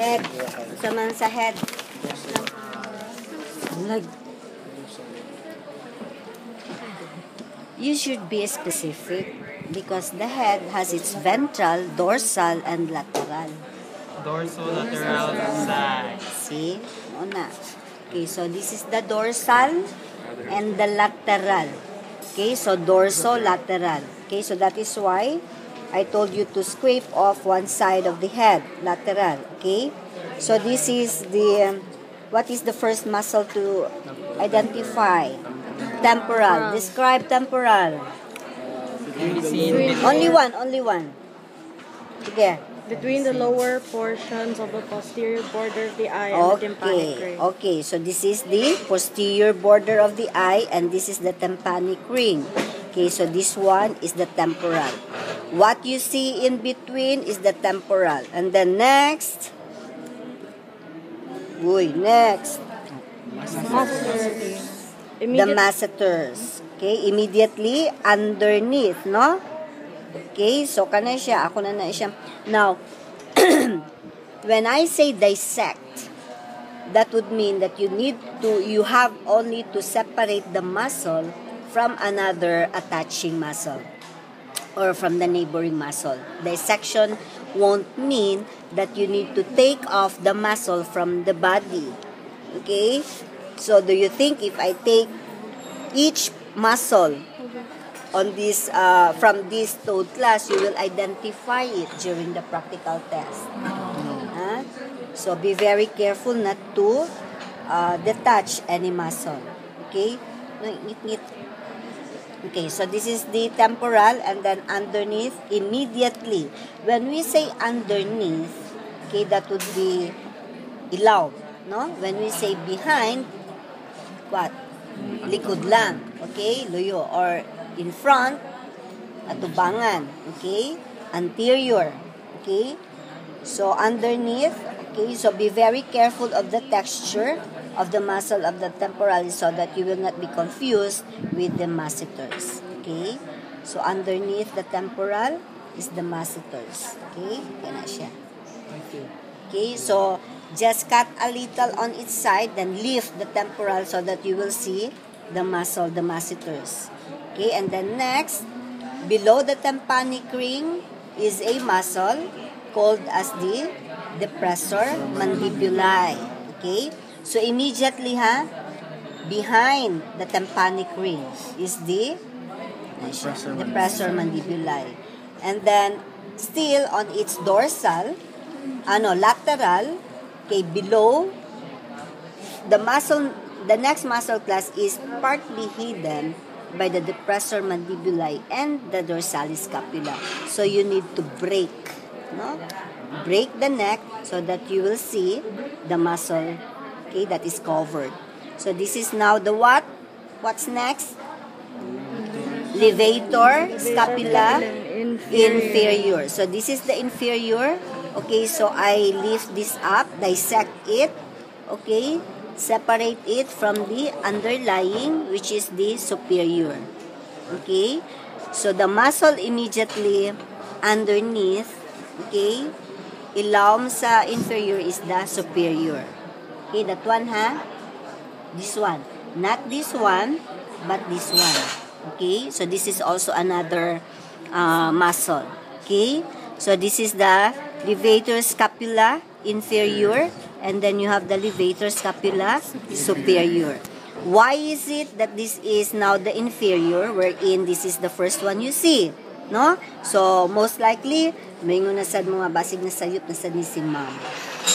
Head. Sa man sa head. Like, you should be specific because the head has its ventral, dorsal, and lateral. Dorsolateral side. See? Una. Okay, so this is the dorsal and the lateral. Okay, so dorsolateral. Okay, so that is why I told you to scrape off one side of the head, lateral. Okay, so this is the, what is the first muscle to identify? Temporal. Describe temporal. Only one. Sige. Between the lower portions of the posterior border of the eye and the tympanic ring. Okay, so this is the posterior border of the eye and this is the tympanic ring. Okay, so this one is the temporal. What you see in between is the temporal. And then next. Next. The masseters. Okay, immediately underneath, no? Okay, so kana siya, ako na siya. Now, when I say dissect, that would mean that you have only to separate the muscle from another attaching muscle or from the neighboring muscle. Dissection won't mean that you need to take off the muscle from the body. Okay? So, do you think if I take each muscle on this from this toed class, you will identify it during the practical test? So be very careful not to detach any muscle. Okay? Okay, so this is the temporal and then underneath immediately. When we say underneath, okay, that would be ilaw, no? When we say behind, what? Likod lang. Okay? Luyo. Or in front, atubangan. Okay? Anterior. Okay? So, underneath, okay? So, be very careful of the texture of the muscle of the temporalis so that you will not be confused with the masseters. Okay? So, underneath the temporal is the masseters. Okay? Yan na siya. Okay? So, just cut a little on its side, then lift the temporal so that you will see the muscle, the masseters. Okay, and then next, below the tympanic ring is a muscle called as the depressor mandibuli. Okay, so immediately behind the tympanic ring is the depressor mandibuli. And then, still on its dorsal, lateral, okay, below, the next muscle class is partly hidden by the depressor mandibuli and the dorsalis scapula. So you need to break, no? Break the neck so that you will see the muscle, okay, that is covered. So this is now the what? What's next? Levator scapula inferior. So this is the inferior. Okay, so I lift this up, dissect it, okay, separate it from the underlying, which is the superior. Okay, so the muscle immediately underneath, okay, ilawom sa inferior is the superior. Okay, that one this one. Not this one, but this one. Okay, so this is also another muscle. Okay, so this is the levator scapula inferior, and then you have the levator scapula superior. Why is it that this is now the inferior, wherein this is the first one you see? No? So, most likely, may ngunasad mga basig na sayop na sad ni si ma'am.